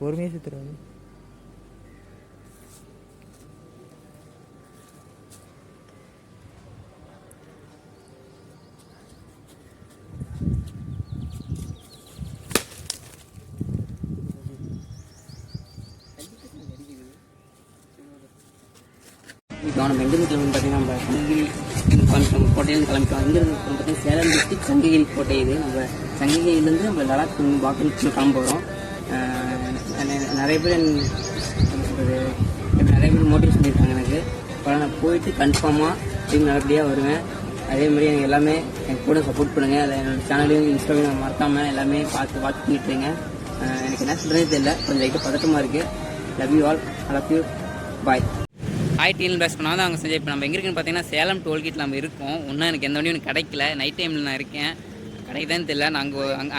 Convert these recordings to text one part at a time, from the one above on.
பொறுமையாக சுற்றுறாரு. இப்போ நம்ம எங்கே கிளம்பி பார்த்தீங்கன்னா நம்ம சங்ககிரி கோட்டையிலேருந்து கிளம்பிட்டோம். இங்கேருந்து பார்த்தீங்கன்னா சேலம் டிஸ்ட்ரிக்ட் சங்ககிரி கோட்டை. இது நம்ம சங்ககிரியிலேருந்து நம்ம லடாக் பாக்கெட் கிளம்ப போகிறோம். நிறைய பேர் மோட்டிவேட் பண்ணியிருக்காங்க எனக்கு. இப்போ நான் போயிட்டு கன்ஃபார்மாக திரும்பி நல்லபடியாக வருவேன். அதே மாதிரி எனக்கு எல்லாமே எனக்கு கூட சப்போர்ட் பண்ணுங்கள். அதை என்னோடய சேனலையும் இன்ஸ்டாகிராம் மறக்காமல் எல்லாமே பார்த்து வாட்ச் பண்ணிட்டுருங்க. எனக்கு என்ன சொல்கிறதே தெரியல, கொஞ்சம் லைட்டாக பதட்டமாக இருக்குது. Love you all, I love you, bye. டிஎன் பேஸ் பண்ணால் தான் அவங்க செஞ்சு. இப்போ நம்ம எங்கே இருக்குன்னு பார்த்தீங்கன்னா சேலம் டோல்கேட் நம்ம இருக்கோம். இன்னும் எனக்கு எந்த வண்டியும் எனக்கு கிடைக்கல. நைட் டைமில் நான் இருக்கேன், கிடைக்குதான்னு தெரியல. நான்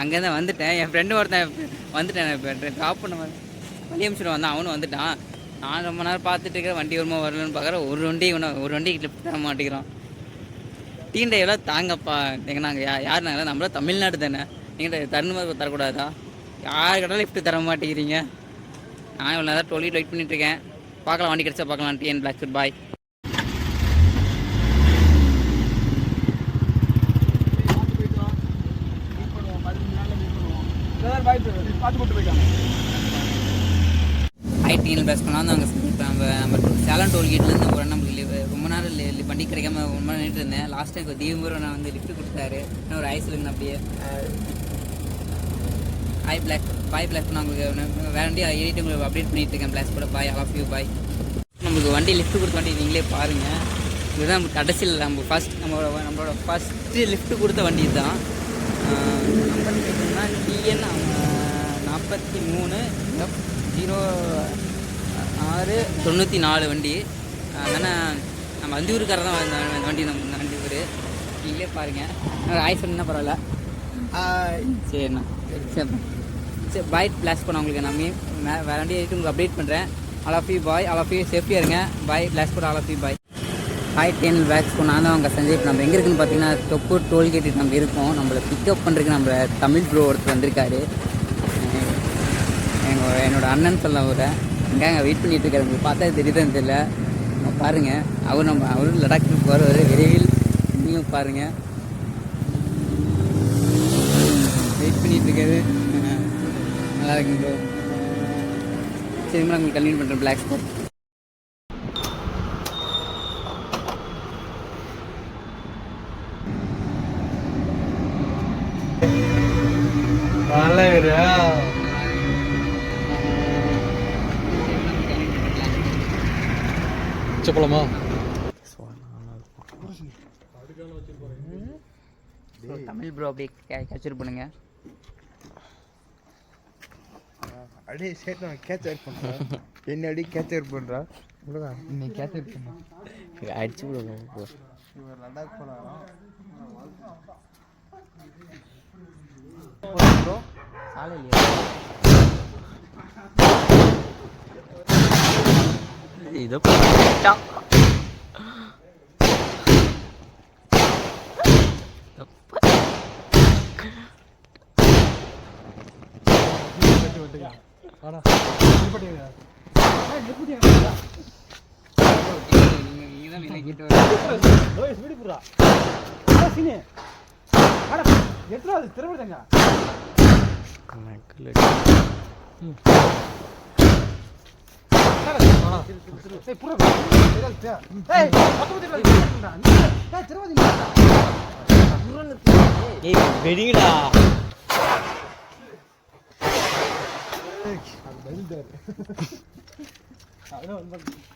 அங்கே தான் வந்துட்டேன். என் ஃப்ரெண்டு ஒருத்தன் வந்துட்டேன். இப்போ ட்ராப் பண்ண வண்டி அமிச்சிட்டு வந்தான், அவனும் வந்துட்டான். நான் ரொம்ப நேரம் பார்த்துட்டு இருக்கிற வண்டி வருமா வரலன்னு பார்க்குறேன். ஒரு வண்டி லிஃப்ட் தர மாட்டேங்கிறோம். டீன் டைவ் எல்லாம் தாங்கப்பா. எங்கள் நாங்கள் யார் நாங்கள் நம்மளாம் தமிழ்நாடு தானே, நீங்கள் தரணுமா தரக்கூடாதா? யார் கிட்ட லிஃப்ட் தர மாட்டேங்கிறீங்க. நான் இவ்வளோ நேரம் டோல்கேட் வெயிட் பண்ணிட்டுருக்கேன். பார்க்கலாம், வண்டி கிடச்சா பார்க்கலாம். டிஎன் பிளாக் ஃபுட் பாய். டிஎன் பிளாக் பண்ணால் தான் நம்ம சேலம் டோல்கேட்லேருந்து ஒரு நம்மளுக்கு ரொம்ப நேரம் வண்டி கிடைக்காம ரொம்ப நேரம் நின்றுட்டு இருந்தேன். லாஸ்ட் டைம் தீபமுறை நான் வந்து லிஃப்ட் கொடுத்தாரு. ஒரு ஐஸ்லேருந்து அப்படியே பாய் பிளாக் நான் உங்களுக்கு வேற வண்டி ஏறிட்டு உங்களுக்கு அப்டேட் பண்ணிட்டு இருக்கேன். பிளாக் கூட பாய், ஐ லவ் யூ, பாய். நம்மளுக்கு வண்டி லிஃப்ட் கொடுத்த வண்டி நீங்களே பாருங்கள். இதுதான் நம்ம கடைசியில் நம்மளோட ஃபஸ்ட்டு லிஃப்ட் கொடுத்த வண்டி தான். நம்பர் கேட்டிங்கன்னா டிஎன் 43F0694 வண்டி. அதனால் நம்ம அந்தியூருக்கார தான் வண்டி. நம்ம வண்டி ஒரு நீங்களே பாருங்கள். ஆய் சொன்னா பரவாயில்ல. சரிண்ணா, சரி பாய். பிளாஸ் பண்ண உங்களுக்கு நான் வேறு வண்டி ஆகிட்டு உங்களுக்கு அப்டேட் பண்ணுறேன். I love you bye, I love you, சேஃப்டியாக இருங்க பாய். பிளாஸ் கூட ஐ லவ் யூ பாய். டிஎன் பேக்ஸ் நான் தான் அவங்க சஞ்சய். இப்போ நம்ம எங்கே இருக்குன்னு பார்த்தீங்கன்னா தொப்பூர் டோல்கேட்டு நம்ம இருக்கோம். நம்மளை பிக்கப் பண்ணுறதுக்கு நம்ம தமிழ் ப்ரோ ஒருத்தர் வந்திருக்காரு. என்னோடய அண்ணன் சொல்ல அவரை எங்கே வெயிட் பண்ணிகிட்டு இருக்காரு. உங்களுக்கு பார்த்தா தெரியுதுன்னு தெரியல. நம்ம பாருங்கள், அவரும் லடாக்கு போகிறவர் விரைவில். நீங்களும் பாருங்கள், வெயிட் பண்ணிகிட்டு இருக்காரு. நல்லா இருக்குங்க ப்ரோ. சரி, நான் உங்களுக்கு கன்வீன் பண்ணுறேன். பிளாக் ஸ்பாட் போலாமா? தமிழ் ப்ரோ அப்படியே கேப்சர் பண்ணுங்க. அப்படியே சேர்த்து கேட்சர் பண்ணுறா. என்ன அடி கேட்சர் பண்ணுறா. நீ கேட்சர் பண்ண அடிச்சு விடுவோம். இவர் லடாக் போனாராம் ப்ரோ. சாலையில் இதோ வெடிங்கடா.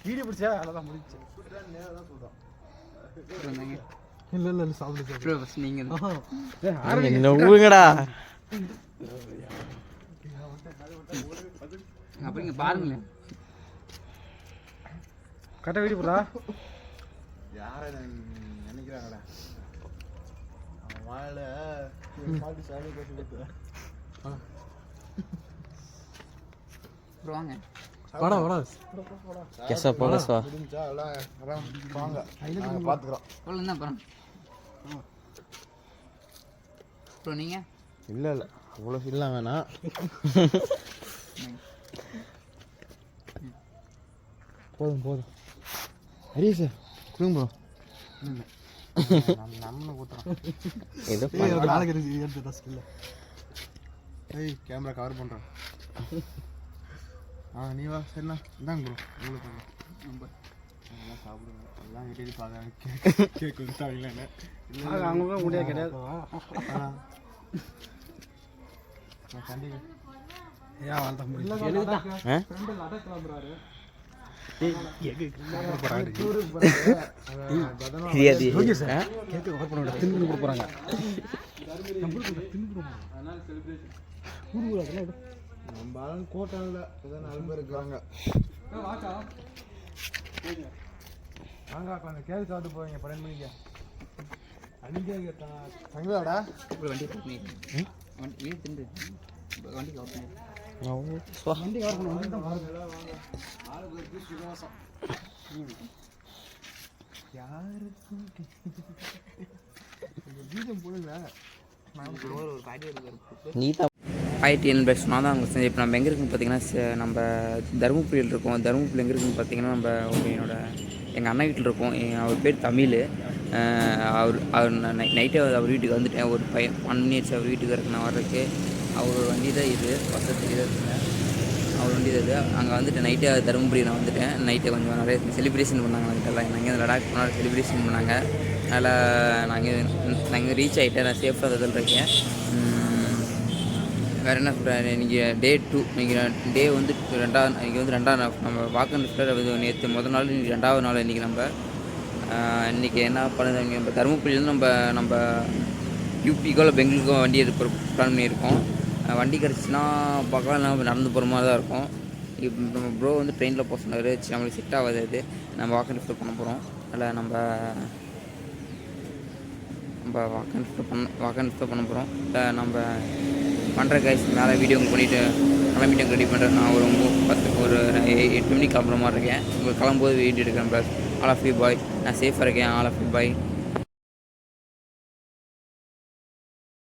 வீடியோ பிடிச்சா அதான் முடிச்சு. இல்ல இல்ல சாப்பிடுங்க. நீங்க ஊருங்கடா. அப்படிங்க பாருங்களேன். கரெக்டாக வீடியோ போடுறா. யாரை நினைக்கிறாங்கடா வாழ பாட்டு சாமி கட்டி கொடுத்து வாங்க. வாடா வாடா கேசா போங்கசா முடிஞ்சா எல்லாம் வாங்க பாத்துக்கறோம். சொல்லுங்க அப்புறம் ப்ரோ. நீங்க இல்ல இல்ல அவ்வளோ ஃபீல்லாம் வேணாம். போதும் போதும் ஹரிஷ் கொடுங்க ப்ரோ நம்ம ஊற்றுறோம் ஏதோ நாளைக்கு எடுத்து இல்லை ஏய் கேமரா கவர் பண்ணுறோம் நீ வா சரிண்ணா இந்தாங்க ப்ரோ உங்களுக்கு ரொம்ப நல்லா சாப்பிடுங்க எல்லாம் எட்டி பார்க்குறாங்க கேக் கொடுத்தாங்களே அவங்க முடியாது கிடையாது கண்டிப்பாக ஏன் வாழ்த்த முடியல நம்ம ஆளுங்க கோட்டாவில் ஏதோ 4 பேர் இருக்காங்க வாங்க கொஞ்சம் கேள்வி சாப்பிட்டு போவீங்க 12 மணிக்கு அன்றைக்கே தங்களாடா வண்டி வண்டி திண்டு வண்டி கவர் வண்டி கவர் பண்ண வண்டி தான் பாருங்க யாருக்கும் வீதம் போடுங்க நீ தான் ITN பெஸ்ட் நான் தான் அவங்க செஞ்சு இப்போ நம்ம எங்கே இருக்குன்னு பார்த்தீங்கன்னா நம்ம தருமபுரியில் இருக்கோம். தருமபுரி எங்கே இருக்குன்னு பார்த்தீங்கன்னா நம்ம எங்கள் அண்ணன் வீட்டில் இருக்கோம். அவர் பேர் தமிழ். அவர் நைட்டே அவர் வீட்டுக்கு வந்துட்டேன். ஒரு 1 minutes அவர் வீட்டுக்கு இருக்கு நான் வர்றதுக்கு. அவர் வண்டி தான் இது பக்கத்துக்கு தான் இருக்குங்க. அவர் வண்டி தான் இது. அங்கே வந்துட்டு நைட்டே தருமபுரி நான் வந்துட்டேன். நைட்டே கொஞ்சம் நிறைய செலிப்ரேஷன் பண்ணாங்க. வந்துட்டெல்லாம் நாங்கள் லடாக் போனால் செலிப்ரேஷன் பண்ணாங்க. அதனால் நாங்கள் ரீச் ஆகிட்டேன். நான் சேஃபாக தான் இருக்கேன். வேறு என்ன சொல்கிறேன், இன்றைக்கி Day 2 இன்றைக்கி டே வந்து இன்றைக்கி வந்து 2ஆம் நாள் நம்ம வாக்கன் லிஃப்டில் நேற்று முதல் நாள் இன்றைக்கி 2ஆவது நாள். இன்றைக்கி என்ன பண்ணுறது, இங்கே நம்ம தருமபுரியிலேருந்து நம்ம யூபிக்கோ இல்லை பெங்களூருக்கோ வண்டி எடுக்க பிளான் பண்ணியிருக்கோம். வண்டி கிடச்சின்னா பார்க்கலாம், நம்ம நடந்து போகிற மாதிரி தான் இருக்கும். இப்போ நம்ம ப்ரோ வந்து ட்ரெயினில் போக சொன்னார். நம்மளுக்கு செட் ஆகாது, அது நம்ம வாக்கன் லிஃப்ட் பண்ண போகிறோம். அதில் நம்ம வாக்கன் லிஃப்ட் பண்ண போகிறோம். இல்லை நம்ம பண்ணுற கைஸ் மேலே வீடியோ பண்ணிவிட்டு கிளம்பிட்டு ரெடி பண்ணுறேன். நான் ஒரு 8 மணிக்கு கிளம்புற மாதிரி இருக்கேன். உங்களுக்கு கிளம்பும்போது வீடியோ எடுக்கிறேன். Bless all of you bye. நான் சேஃபாக இருக்கேன். All of you bye.